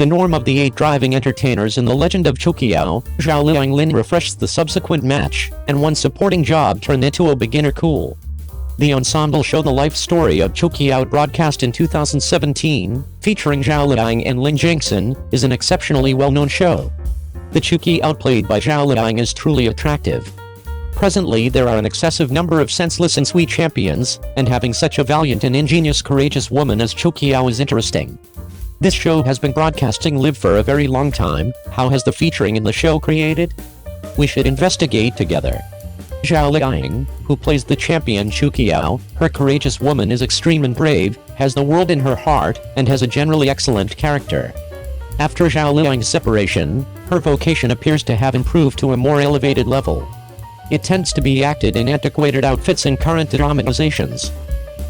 The norm of the 8 driving entertainers in the legend of Chuqiao, Zhao Liyinglin refreshed the subsequent match, and one supporting job turned into a beginner cool. The ensemble show The Life Story of Chuqiao, broadcast in 2017, featuring Zhao Liyinglin and Lin Jiangxin, is an exceptionally well-known show. The Chuqiao played by Zhao Liyinglin is truly attractive. Presently there are an excessive number of senseless and sweet champions, and having such a valiant and ingenious courageous woman as Chuqiao is interesting. This show has been broadcasting live for a very long time. How has the featuring in the show created? We should investigate together. Zhao Liyinglin, who plays the champion Chuqiao, her courageous woman is extreme and brave, has the world in her heart, and has a generally excellent character. After Zhao Liyingling's separation, her vocation appears to have improved to a more elevated level. It tends to be acted in antiquated outfits in current dramatizations.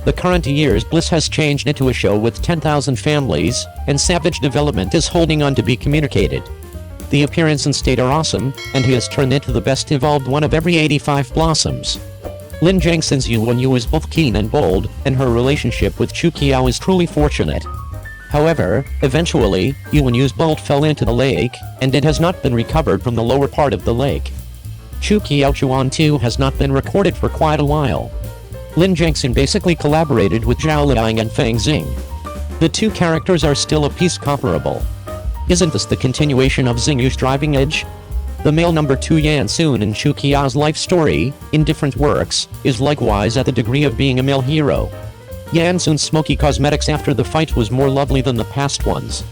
The current year's Bliss has changed into a show with 10,000 families, and savage development is holding on to be communicated. The appearance and state are awesome, and he has turned into the best evolved one of every 85 blossoms. Lin Jiangxin's Yuan is both keen and bold, and her relationship with Chuqiao is truly fortunate. However, eventually, Yuan's bolt fell into the lake, and it has not been recovered from the lower part of the lake. Chuqiao Chuan 2 has not been recorded for quite a while. Lin Jiangxin basically collaborated with Zhao Liyinglin and Feng Xing. The two characters are still a piece comparable. Isn't this the continuation of Zheng driving edge? The male number 2 Yan Sun in Chuqiao's life story, in different works, is likewise at the degree of being a male hero. Yan Sun's smoky cosmetics after the fight was more lovely than the past ones.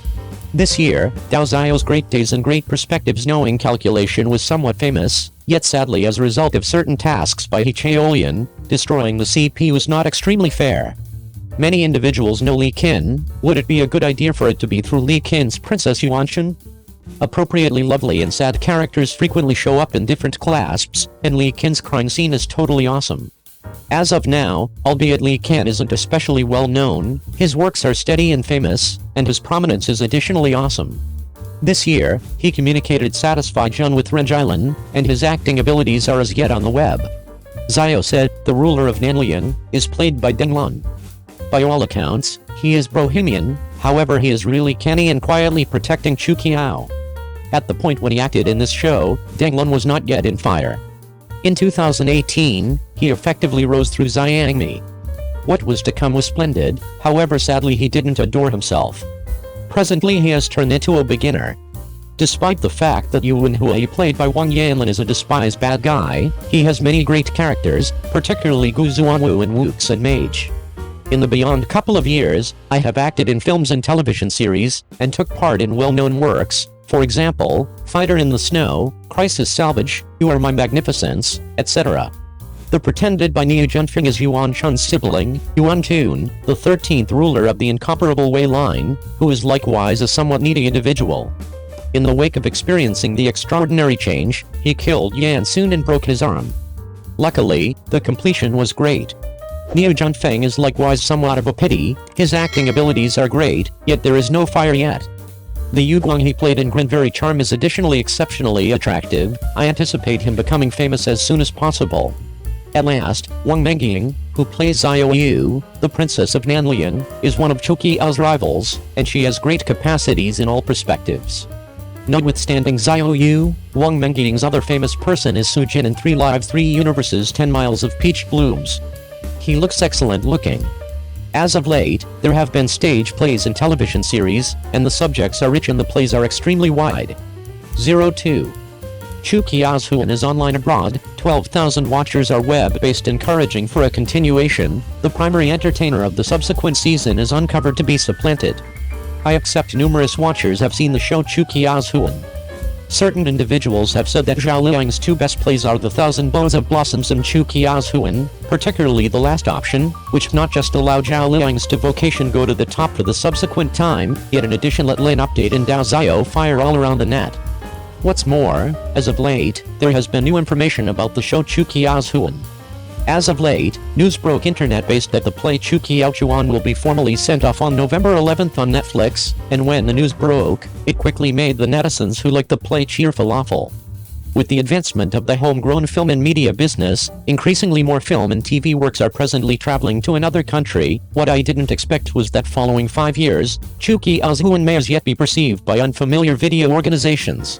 This year, Dao Zio's Great Days and Great Perspectives knowing calculation was somewhat famous, yet sadly as a result of certain tasks by He Chaolian, destroying the CP was not extremely fair. Many individuals know Li Qin. Would it be a good idea for it to be through Li Qin's Princess Yuanshan? Appropriately lovely and sad characters frequently show up in different clasps, and Li Qin's crying scene is totally awesome. As of now, albeit Li Qin isn't especially well known, his works are steady and famous, and his prominence is additionally awesome. This year, he communicated satisfied Zheng with Renjilin, and his acting abilities are as yet on the web. Zio said, the ruler of Nanlian, is played by Denglun. By all accounts, he is Bohemian, however he is really canny and quietly protecting Chuqiao. At the point when he acted in this show, Denglun was not yet in fire. In 2018, he effectively rose through Xiangmi. What was to come was splendid, however sadly he didn't adore himself. Presently he has turned into a beginner. Despite the fact that Yuan Hui played by Wang Yanlin is a despised bad guy, he has many great characters, particularly Gu Zuanwu and Wu Xun Mage. In the beyond couple of years, I have acted in films and television series, and took part in well-known works, for example, Fighter in the Snow, Crisis Salvage, You Are My Magnificence, etc. The pretended by Niu Junfeng is Yuan Chun's sibling, Yuan Tun, the 13th ruler of the incomparable Wei line, who is likewise a somewhat needy individual. In the wake of experiencing the extraordinary change, he killed Yan Sun and broke his arm. Luckily, the completion was great. Niu Junfeng is likewise somewhat of a pity, his acting abilities are great, yet there is no fire yet. The Yu Guang he played in Grenvery Charm is additionally exceptionally attractive. I anticipate him becoming famous as soon as possible. At last, Wang Mengying, who plays Xiao Yu, the Princess of Nanlian, is one of Chuqiao's rivals, and she has great capacities in all perspectives. Notwithstanding Xiao Yu, Wang Mengying's other famous person is Su Jin in 3 Lives 3 Universes 10 Miles of Peach Blooms. He looks excellent looking. As of late, there have been stage plays and television series, and the subjects are rich and the plays are extremely wide. 02. Chuqiao's Huan is online abroad, 12,000 watchers are web-based encouraging for a continuation, the primary entertainer of the subsequent season is uncovered to be supplanted. I accept numerous watchers have seen the show Chuqiao's Huan. Certain individuals have said that Zhao Liyingling's 2 best plays are The Thousand Bows of Blossoms and Chuqiao's Huan, particularly the last option, which not just allow Zhao Liyingling's to vocation go to the top for the subsequent time, yet in addition let Lin update and Dao Zio fire all around the net. What's more, as of late, there has been new information about the show Chuqiao's Huan. As of late, news broke internet-based that the play Chuqiao Chuan will be formally sent off on November 11th on Netflix, and when the news broke, it quickly made the netizens who like the play cheer falafel. With the advancement of the homegrown film and media business, increasingly more film and TV works are presently traveling to another country. What I didn't expect was that following 5 years, Chuqiao's Huan may as yet be perceived by unfamiliar video organizations.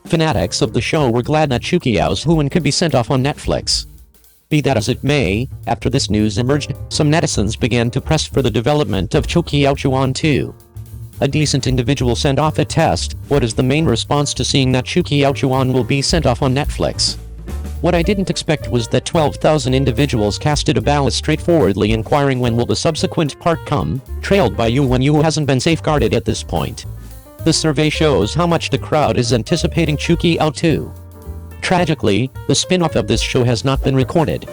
Fanatics of the show were glad that Chuqiao's Huan could be sent off on Netflix. Be that as it may, after this news emerged, some netizens began to press for the development of Chuqiao Chuan 2. A decent individual sent off a test. What is the main response to seeing that Chuqiao Chuan will be sent off on Netflix? What I didn't expect was that 12,000 individuals casted a ballot straightforwardly inquiring when will the subsequent part come, trailed by Yu when Yu hasn't been safeguarded at this point. The survey shows how much the crowd is anticipating Chuqiao 2. Tragically, the spin-off of this show has not been recorded.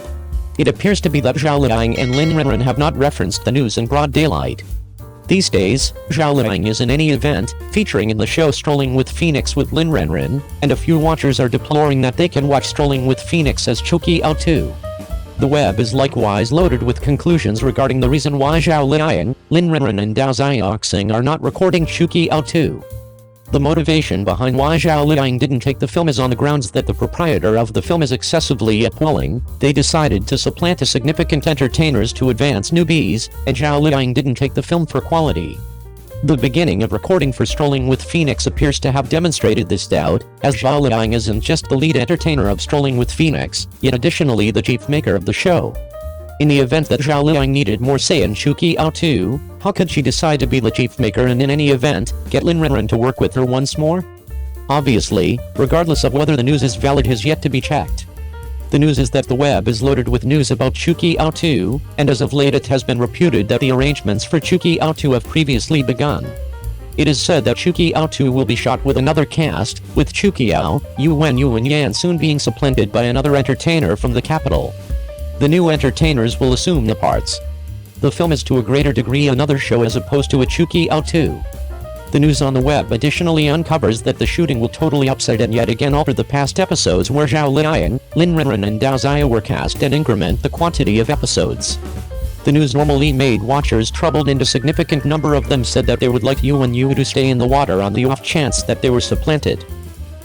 It appears to be that Zhao Liyinglin and Lin Renren have not referenced the news in broad daylight. These days, Zhao Liyinglin is in any event, featuring in the show Strolling with Phoenix with Lin Renren, and a few watchers are deploring that they can watch Strolling with Phoenix as Chuqiao 2. The web is likewise loaded with conclusions regarding the reason why Zhao Liyinglin, Lin Renren and Zheng Yecheng are not recording Chuqiao 2. The motivation behind why Zhao Liyinglin didn't take the film is on the grounds that the proprietor of the film is excessively appalling. They decided to supplant a significant entertainers to advance newbies, and Zhao Liyinglin didn't take the film for quality. The beginning of recording for Strolling with Phoenix appears to have demonstrated this doubt, as Zhao Liyinglin isn't just the lead entertainer of Strolling with Phoenix, yet additionally the chief maker of the show. In the event that Zhao Liyinglin needed more say in Chuqiao 2, how could she decide to be the chief maker and in any event, get Lin Renren to work with her once more? Obviously, regardless of whether the news is valid has yet to be checked. The news is that the web is loaded with news about Chuqiao 2, and as of late it has been reputed that the arrangements for Chuqiao 2 have previously begun. It is said that Chuqiao 2 will be shot with another cast, with Chuqiao, Yu and Yan soon being supplanted by another entertainer from the capital. The new entertainers will assume the parts. The film is to a greater degree another show as opposed to a Chuqiao 2. The news on the web additionally uncovers that the shooting will totally upset and yet again alter the past episodes where Zhao Liyinglin, Lin Renren and Dao Zaya were cast and increment the quantity of episodes. The news normally made watchers troubled and a significant number of them said that they would like Yu and Yu to stay in the water on the off chance that they were supplanted.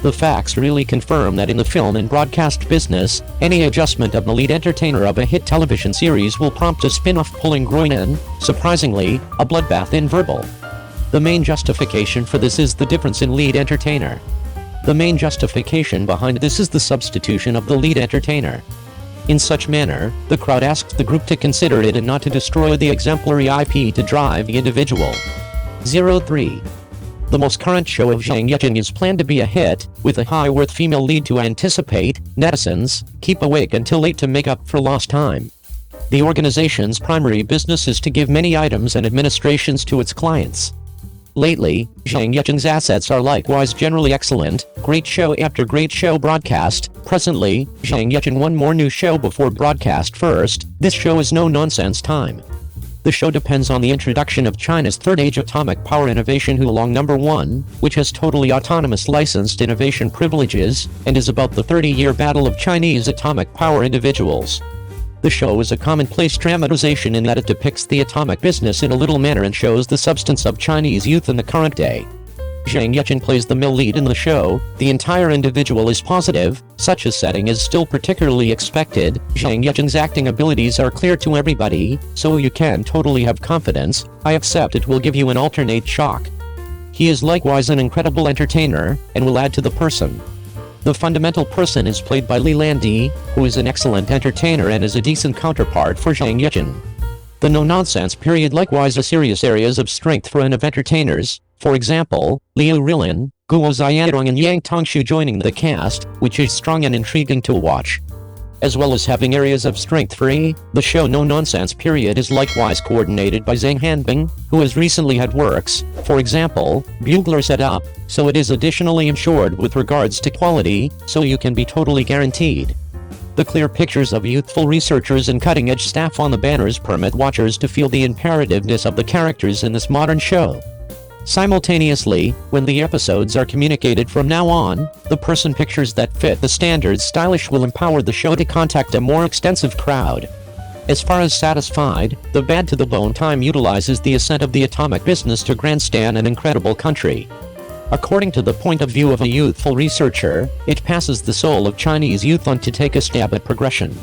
The facts really confirm that in the film and broadcast business, any adjustment of the lead entertainer of a hit television series will prompt a spin-off pulling groin and, surprisingly, a bloodbath in verbal. The main justification for this is the difference in lead entertainer. The main justification behind this is the substitution of the lead entertainer. In such manner, the crowd asked the group to consider it and not to destroy the exemplary IP to drive the individual. 03. The most current show of Zheng Yecheng is planned to be a hit, with a high-worth female lead to anticipate. Netizens keep awake until late to make up for lost time. The organization's primary business is to give many items and administrations to its clients. Lately, Zheng Yecheng's assets are likewise generally excellent, great show after great show broadcast. Presently, Zheng Yecheng one more new show before broadcast first. This show is No Nonsense Time. The show depends on the introduction of China's third-age atomic power innovation Hualong No. 1, which has totally autonomous licensed innovation privileges, and is about the 30-year battle of Chinese atomic power individuals. The show is a commonplace dramatization in that it depicts the atomic business in a little manner and shows the substance of Chinese youth in the current day. Zheng Yecheng plays the male lead in the show. The entire individual is positive. Such a setting is still particularly expected. Zheng Yecheng's acting abilities are clear to everybody, so you can totally have confidence. I accept it will give you an alternate shock. He is likewise an incredible entertainer, and will add to the person. The fundamental person is played by Li Landi, who is an excellent entertainer and is a decent counterpart for Zheng Yecheng. The no-nonsense period likewise has serious areas of strength for of entertainers. For example, Liu Rilin, Guo Ziyarong and Yang Tongshu joining the cast, which is strong and intriguing to watch. As well as having areas of strength for the show No Nonsense period is likewise coordinated by Zhang Hanbing, who has recently had works, for example, Bugler set up, so it is additionally ensured with regards to quality, so you can be totally guaranteed. The clear pictures of youthful researchers and cutting-edge staff on the banners permit watchers to feel the imperativeness of the characters in this modern show. Simultaneously, when the episodes are communicated from now on, the person pictures that fit the standards stylish will empower the show to contact a more extensive crowd. As far as satisfied, the bad to the bone time utilizes the ascent of the atomic business to grandstand an incredible country. According to the point of view of a youthful researcher, it passes the soul of Chinese youth on to take a stab at progression.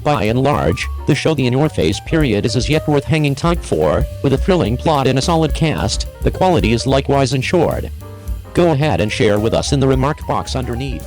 By and large, the show The in-your-face period is as yet worth hanging tight for, with a thrilling plot and a solid cast. The quality is likewise ensured. Go ahead and share with us in the remark box underneath.